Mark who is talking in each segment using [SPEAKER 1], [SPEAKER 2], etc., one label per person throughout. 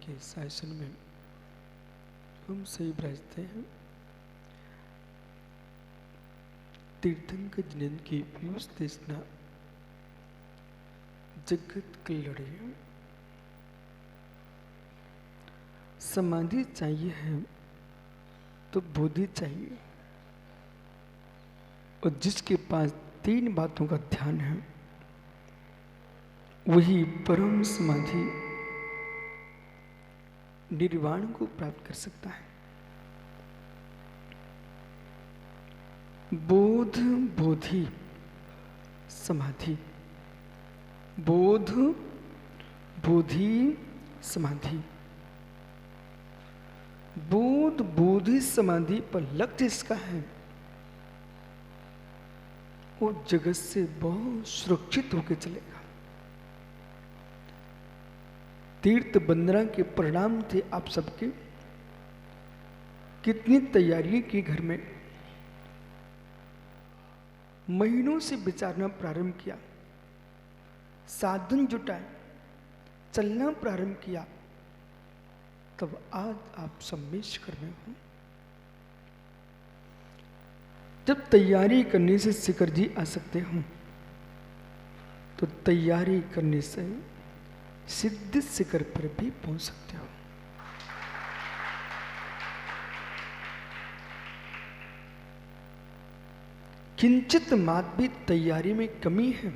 [SPEAKER 1] के शासन में हम सही विराजते हैं। तीर्थंकर जिनेन्द्र की पीयूष देशना जगत कल्याण। समाधि चाहिए है तो बोधि चाहिए, और जिसके पास 3 बातों का ध्यान है वही परम समाधि निर्वाण को प्राप्त कर सकता है। बोध बोधि समाधि, बोध बोधि समाधि। बोध बोधि समाधि पर लक्ष्य इसका है वो जगत से बहुत सुरक्षित होकर चलेगा। तीर्थ बंदना के परिणाम थे आप सबके। कितनी तैयारी की घर में, महीनों से विचारना प्रारंभ किया, साधन जुटाए, चलना प्रारंभ किया, तब आज आप सम्मेश में हो। जब तैयारी करने से शिखर जी आ सकते हो तो तैयारी करने से सिद्ध शिखर पर भी पहुंच सकते हो। किंचित मात भी तैयारी में कमी है,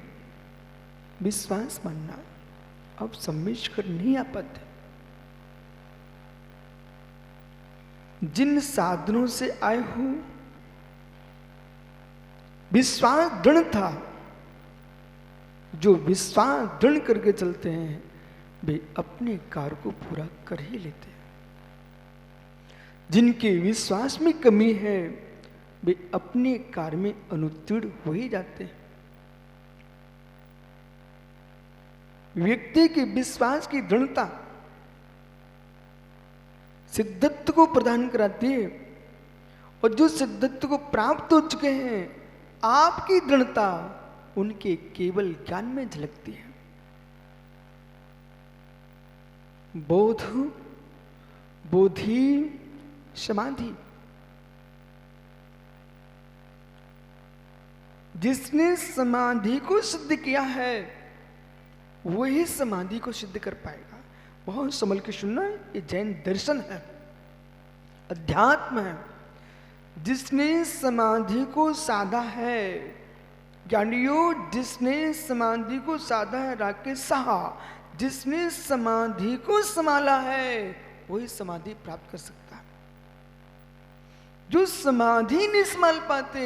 [SPEAKER 1] विश्वास मानना, अब सम्मेश कर नहीं आ पाते। जिन साधनों से आए हो विश्वास दृढ़ था, जो विश्वास दृढ़ करके चलते हैं वे अपने कार्य को पूरा कर ही लेते हैं। जिनके विश्वास में कमी है वे अपने कार्य में अनुत्तीर्ण हो ही जाते हैं। व्यक्ति के विश्वास की दृढ़ता सिद्धत्व को प्रदान कराती है, और जो सिद्धत्व को प्राप्त हो चुके हैं आपकी दृढ़ता उनके केवल ज्ञान में झलकती है। बोध बोधि समाधि, जिसने समाधि को सिद्ध किया है वही समाधि को सिद्ध कर पाएगा। बहुत संभल के सुनना, ये जैन दर्शन है, अध्यात्म है। जिसने समाधि को साधा है, ज्ञानियों जिसने समाधि को साधा है, राकेश साहा, जिसने समाधि को संभाला है वही समाधि प्राप्त कर सकता है। जो समाधि नहीं संभाल पाते,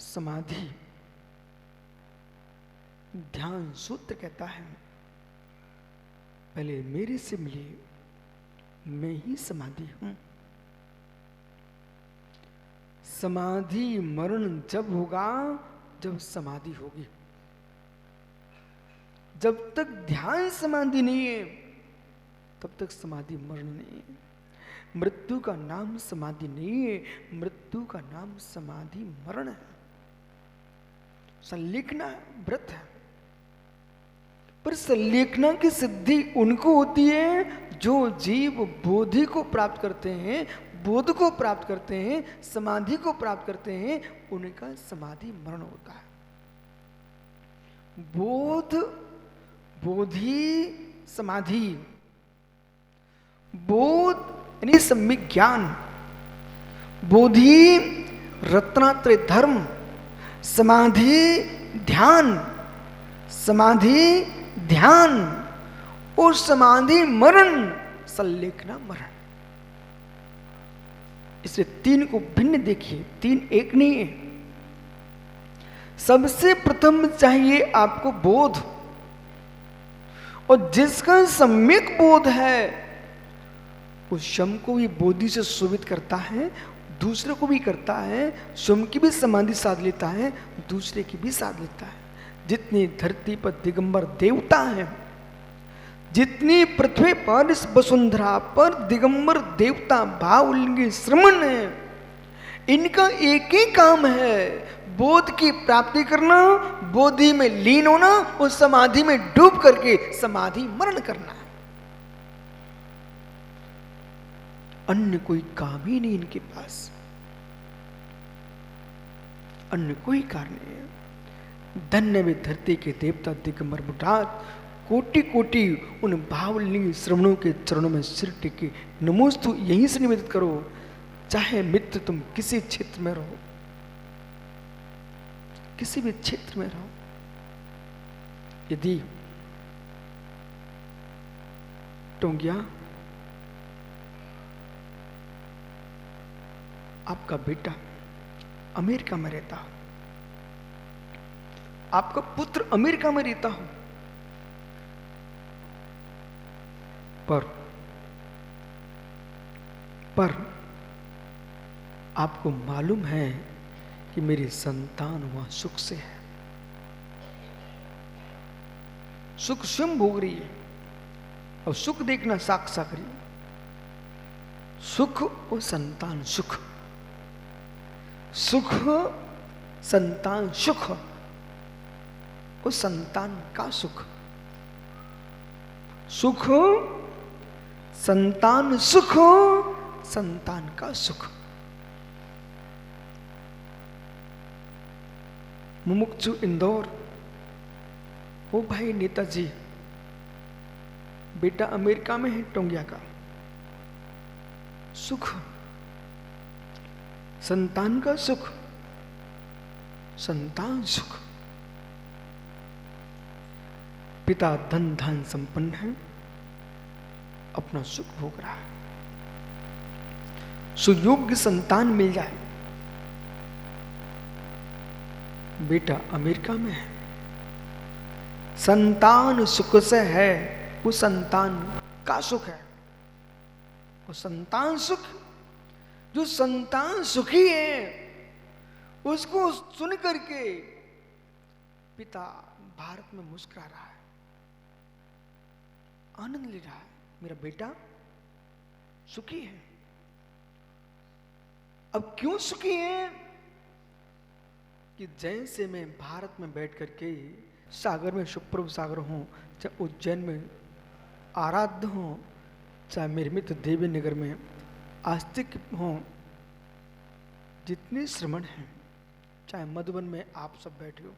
[SPEAKER 1] समाधि ध्यान सूत्र कहता है पहले मेरे से मिलिए, मैं ही समाधि हूं। समाधि मरण जब होगा जब समाधि होगी। जब तक ध्यान समाधि नहीं है तब तक समाधि मरण नहीं है। मृत्यु का नाम समाधि नहीं है, मृत्यु का नाम समाधि मरण है। संलेखना व्रत है, पर संलेखना की सिद्धि उनको होती है जो जीव बोधि को प्राप्त करते हैं, बोध को प्राप्त करते हैं, समाधि को प्राप्त करते हैं, उनका समाधि मरण होता है। बोध बोधि समाधि, बोध यानी सम्यक ज्ञान, बोधि रत्नात्रय धर्म, समाधि ध्यान, समाधि ध्यान और समाधि मरण, संलेखना मरण। इसलिए 3 को भिन्न देखिए, 3 एक नहीं है। सबसे प्रथम चाहिए आपको बोध, और जिसका सम्यक बोध है वो स्वयं को भी बोधि से शोभित करता है, दूसरे को भी करता है, स्वयं की भी समाधि साध लेता है, दूसरे की भी साध लेता है। जितनी धरती पर दिगंबर देवता हैं, जितनी पृथ्वी पर इस वसुंधरा पर दिगंबर देवता भावलिंगी श्रमण है, इनका एक ही काम है, बोध की प्राप्ति करना, बोधि में लीन होना और समाधि में डूब करके समाधि मरण करना है। अन्य कोई काम ही नहीं इनके पास, अन्य कोई कारण नहीं है। धन्य वे धरती के देवता दिगंबर बुढ़ात, कोटि कोटि उन भावलिंग श्रवणों के चरणों में सिर टिके नमोस्तु यहीं से निवेदित करो। चाहे मित्र तुम किसी क्षेत्र में रहो, किसी भी क्षेत्र में रहो, यदि टोंगिया आपका बेटा अमेरिका में रहता हो, आपका पुत्र अमेरिका में रहता हो, पर आपको मालूम है कि मेरी संतान वहां सुख से है, सुख स्वयं भोग रही है, और सुख देखना साक्षात रही, सुख और संतान सुख, सुख संतान सुख और संतान का सुख, सुख संतान सुख, संतान का सुख। मुमुक्षु इंदौर, ओ भाई नेताजी, बेटा अमेरिका में है टोंगिया का, सुख संतान का सुख, संतान सुख। पिता धन धान संपन्न है, अपना सुख भोग रहा है, सुयोग्य संतान मिल जाए। बेटा अमेरिका में है, संतान सुख से है, वो संतान का सुख है, वो संतान सुख, जो संतान सुखी है उसको सुन करके पिता भारत में मुस्कुरा रहा है, आनंद ले रहा है, मेरा बेटा सुखी है। अब क्यों सुखी है? कि जैसे मैं भारत में बैठ करके सागर में सुप्रभ सागर हूं, चाहे उज्जैन में आराध्य हूं, चाहे मेरे मित्र देवी नगर में आस्तिक हों, जितने श्रमण हैं, चाहे मधुबन में आप सब बैठे हो,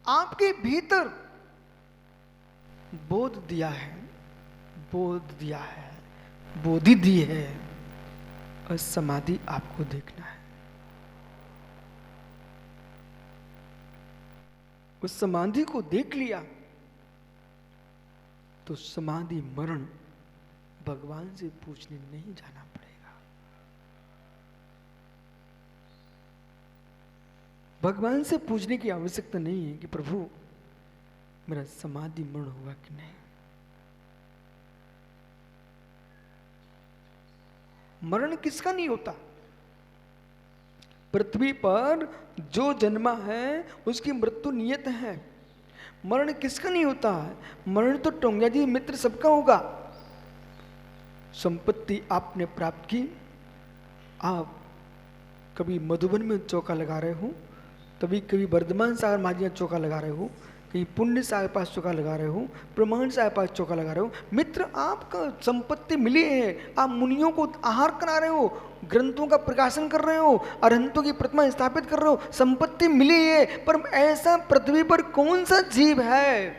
[SPEAKER 1] आपके भीतर बोध दिया है, बोध दिया है, बोधि दी है, और समाधि आपको देखना है। उस समाधि को देख लिया तो समाधि मरण भगवान से पूछने नहीं जाना पड़ेगा। भगवान से पूछने की आवश्यकता नहीं है कि प्रभु मेरा समाधि मरण होगा कि नहीं। मरण किसका नहीं होता? पृथ्वी पर जो जन्मा है उसकी मृत्यु नियत है। मरण किसका नहीं होता है? मरण तो टोंगिया जी मित्र सबका होगा। संपत्ति आपने प्राप्त की, आप कभी मधुबन में चौका लगा रहे हो, कभी कभी वर्धमान सागर माझिया चौका लगा रहे हो, कहीं पुण्य सागर पास चौका लगा रहे हो, प्रमाण सागर पास चौका लगा रहे हो। मित्र आपका संपत्ति मिली है, आप मुनियों को आहार करा रहे हो, ग्रंथों का प्रकाशन कर रहे हो, अरहंतों की प्रतिमा स्थापित कर रहे हो, संपत्ति मिली है। पर ऐसा पृथ्वी पर कौन सा जीव है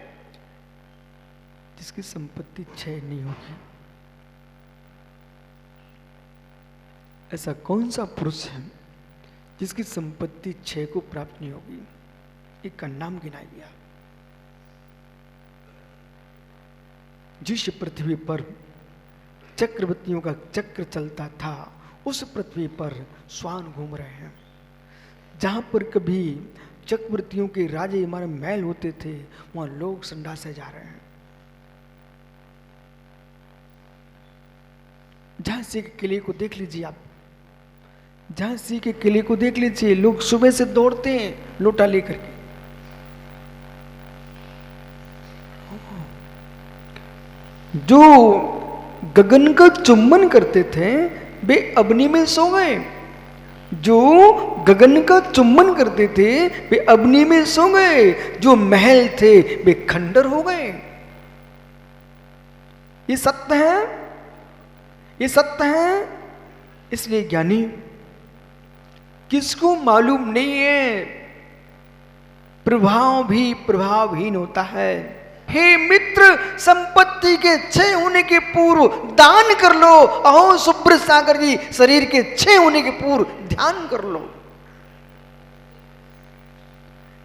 [SPEAKER 1] जिसकी संपत्ति क्षय नहीं होगी? ऐसा कौन सा पुरुष है जिसकी संपत्ति क्षय को प्राप्त नहीं होगी? एक का नाम गिनाइए। जिस पृथ्वी पर चक्रवर्तियों का चक्र चलता था, उस पृथ्वी पर श्वान घूम रहे हैं। जहां पर कभी चक्रवर्तियों के राजे हमारे महल होते थे, वहां लोग संडासे जा रहे हैं। झांसी के किले को देख लीजिए आप, झांसी के किले को देख लीजिए, लोग सुबह से दौड़ते हैं लोटा लेकर के। जो गगन का चुंबन करते थे वे अग्नि में सो गए, जो गगन का चुम्बन करते थे वे अग्नि में सो गए, जो महल थे वे खंडर हो गए। ये सत्य है, ये सत्य है। इसलिए ज्ञानी किसको मालूम नहीं है, प्रभाव भी प्रभावहीन होता है। हे मित्र, संपत्ति के क्षय होने के पूर्व दान कर लो। अहो सुब्रत सागर जी, शरीर के क्षय होने के पूर्व ध्यान कर लो।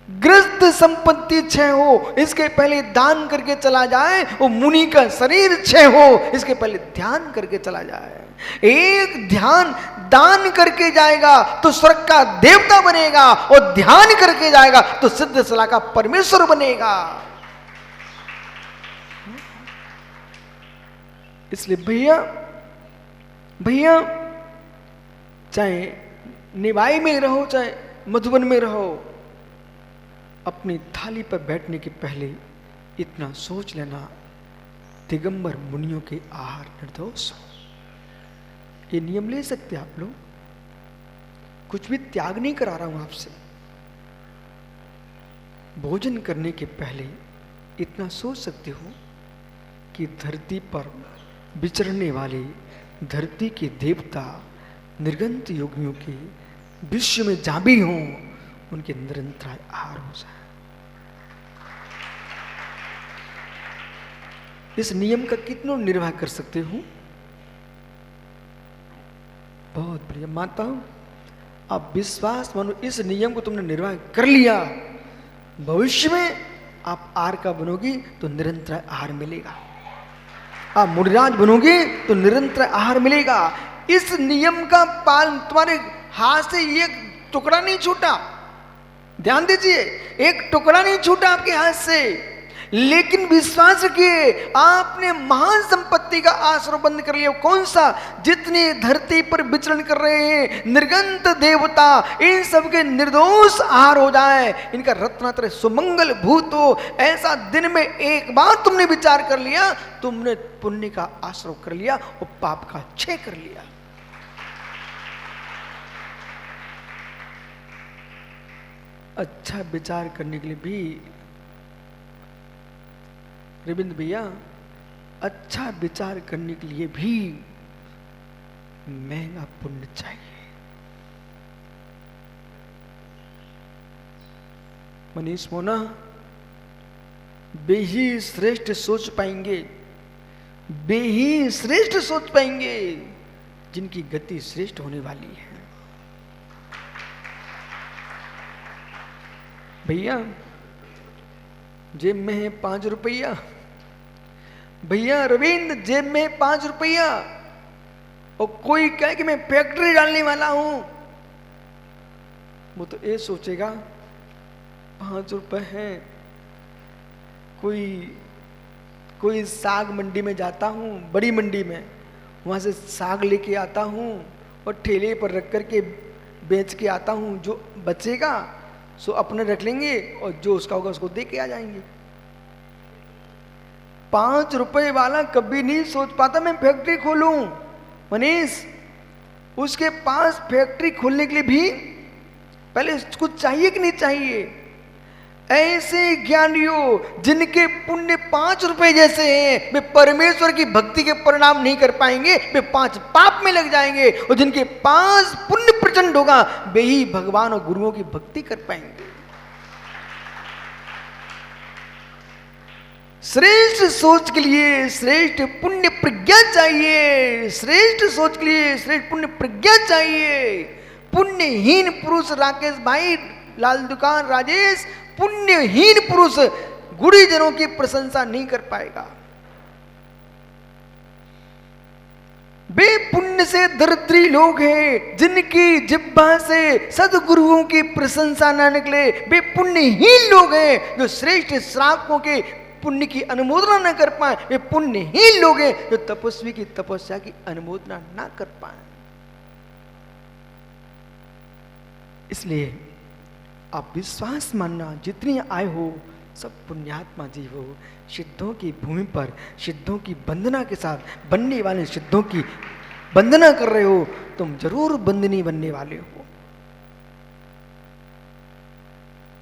[SPEAKER 1] ग्रस्त संपत्ति क्षय हो इसके पहले दान करके चला जाए, वो मुनि का शरीर क्षय हो इसके पहले ध्यान करके चला जाए। एक ध्यान दान करके जाएगा तो स्वर्ग का देवता बनेगा, और ध्यान करके जाएगा तो सिद्ध सला का परमेश्वर बनेगा। इसलिए भैया भैया, चाहे निवाई में रहो चाहे मधुबन में रहो, अपनी थाली पर बैठने के पहले इतना सोच लेना, दिगंबर मुनियों के आहार निर्दोष हो। ये नियम ले सकते आप लोग, कुछ भी त्याग नहीं करा रहा हूं आपसे। भोजन करने के पहले इतना सोच सकते हो कि धरती पर विचरने वाले धरती के देवता निर्गंत योगियों के विश्व में जहां भी हों उनके निरंतर आहार हो जाए। इस नियम का कितना निर्वाह कर सकते हो? बहुत बढ़िया। माता आप विश्वास मानो, इस नियम को तुमने निर्वाह कर लिया, भविष्य में आप आहार का बनोगी तो निरंतर आहार मिलेगा। आप मुनिराज बनोगे तो निरंतर आहार मिलेगा। इस नियम का पालन, तुम्हारे हाथ से एक टुकड़ा नहीं छूटा, ध्यान दीजिए, एक टुकड़ा नहीं छूटा आपके हाथ से। लेकिन विश्वास रखिए, आपने महान संपत्ति का आश्रय बंद कर लिया। कौन सा? जितने धरती पर विचरण कर रहे हैं निर्गंत देवता, इन सब के निर्दोष आहार हो जाए, इनका रत्नात्रय सुमंगल भूत हो। ऐसा दिन में एक बार तुमने विचार कर लिया, तुमने पुण्य का आश्रय कर लिया और पाप का क्षय कर लिया। अच्छा विचार करने के लिए भी रविंद्र भैया, अच्छा विचार करने के लिए भी महंगा पुण्य चाहिए। मनीष मोना, वे ही श्रेष्ठ सोच पाएंगे, वे ही श्रेष्ठ सोच पाएंगे जिनकी गति श्रेष्ठ होने वाली है। भैया जेब में है 5 रुपया, भैया रविंद्र जेब में है 5 रुपया, और कोई कहे कि मैं फैक्ट्री डालने वाला हूं, वो तो ये सोचेगा 5 रुपए हैं। कोई साग मंडी में जाता हूं, बड़ी मंडी में, वहां से साग लेके आता हूं और ठेले पर रख करके बेच के आता हूं, जो बचेगा सो अपने रख लेंगे और जो उसका होगा उसको दे के आ जाएंगे। 5 रुपए वाला कभी नहीं सोच पाता मैं फैक्ट्री खोलूं। मनीष, उसके पास फैक्ट्री खोलने के लिए भी पहले कुछ चाहिए कि नहीं चाहिए? ऐसे ज्ञानियों जिनके पुण्य 5 रुपए जैसे हैं, वे परमेश्वर की भक्ति के परिणाम नहीं कर पाएंगे, वे 5 पाप में लग जाएंगे। और जिनके 5 पुण्य प्रचंड होगा, वे ही भगवान और गुरुओं की भक्ति कर पाएंगे। श्रेष्ठ सोच के लिए श्रेष्ठ पुण्य प्रज्ञा चाहिए, श्रेष्ठ सोच के लिए श्रेष्ठ पुण्य प्रज्ञा चाहिए। पुण्यहीन पुरुष, राकेश भाई, लाल दुकान, राजेश, पुण्यहीन पुरुष गुरुजनों की प्रशंसा नहीं कर पाएगा। वे पुण्य से दरिद्री लोग हैं जिनकी जिह्वा से सदगुरुओं की प्रशंसा न निकले। वे पुण्यहीन लोग हैं जो श्रेष्ठ श्रावकों के पुण्य की अनुमोदना न कर पाए। वे पुण्यहीन लोग हैं जो तपस्वी की तपस्या की अनुमोदना न कर पाए। इसलिए आप विश्वास मानना, जितनी आय हो सब पुण्यात्मा जीव हो। सिद्धों की भूमि पर सिद्धों की वंदना के साथ बनने वाले सिद्धों की वंदना कर रहे हो, तुम जरूर बंदनी बनने वाले हो।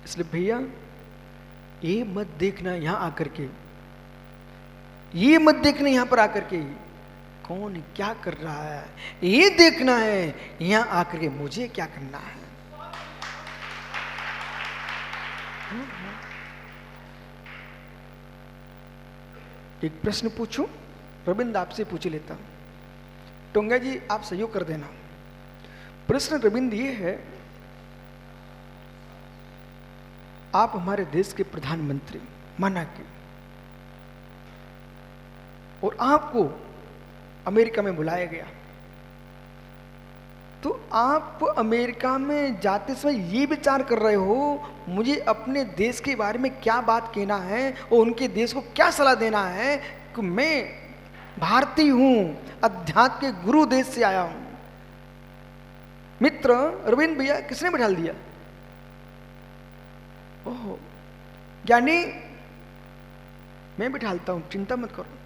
[SPEAKER 1] इसलिए भैया ये मत देखना यहां आकर के, ये मत देखना यहां पर आकर के कौन क्या कर रहा है, ये देखना है यहां आकर के मुझे क्या करना है। एक प्रश्न पूछूं, रविंद्र आपसे पूछ लेता हूं, टोंगा जी आप सहयोग कर देना। प्रश्न रविंद्र ये है, आप हमारे देश के प्रधानमंत्री माना कि, और आपको अमेरिका में बुलाया गया, तो आप अमेरिका में जाते समय ये विचार कर रहे हो मुझे अपने देश के बारे में क्या बात कहना है और उनके देश को क्या सलाह देना है कि मैं भारतीय हूं, अध्यात्म के गुरु देश से आया हूं। मित्र रविंद्र भैया किसने बिठा दिया? ओहो ज्ञानी मैं बिठालता हूं, चिंता मत करो।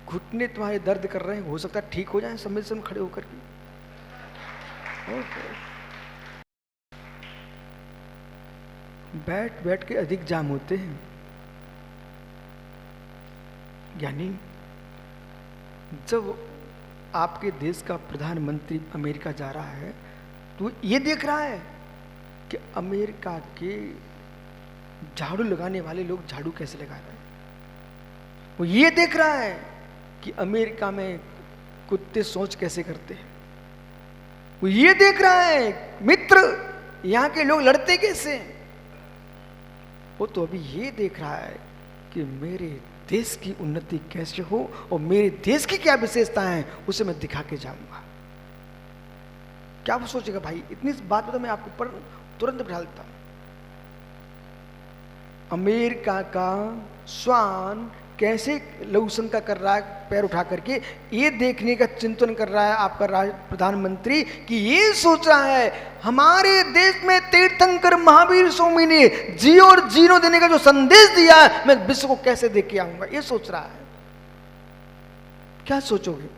[SPEAKER 1] घुटने तुम्हारे दर्द कर रहे हैं, हो सकता है ठीक हो जाए समय से खड़े होकर के। बैठ बैठ के अधिक जाम होते हैं। यानी जब आपके देश का प्रधानमंत्री अमेरिका जा रहा है तो ये देख रहा है कि अमेरिका के झाड़ू लगाने वाले लोग झाड़ू कैसे लगा रहे हैं। वो ये देख रहा है कि अमेरिका में कुत्ते सोच कैसे करते हैं। वो ये देख रहा है मित्र यहां के लोग लड़ते कैसे हैं। वो तो अभी ये देख रहा है कि मेरे देश की उन्नति कैसे हो और मेरे देश की क्या विशेषता है उसे मैं दिखा के जाऊंगा। क्या वो सोचेगा भाई? इतनी बात तो मैं आपको पर तुरंत बिठा देता हूं। अमेरिका का श्वान कैसे लघुशंका कर रहा है पैर उठा करके, ये देखने का चिंतन कर रहा है आपका प्रधानमंत्री कि ये सोच रहा है हमारे देश में तीर्थंकर महावीर स्वामी ने जी और जीनो देने का जो संदेश दिया है मैं विश्व को कैसे देख के आऊंगा, ये सोच रहा है। क्या सोचोगे?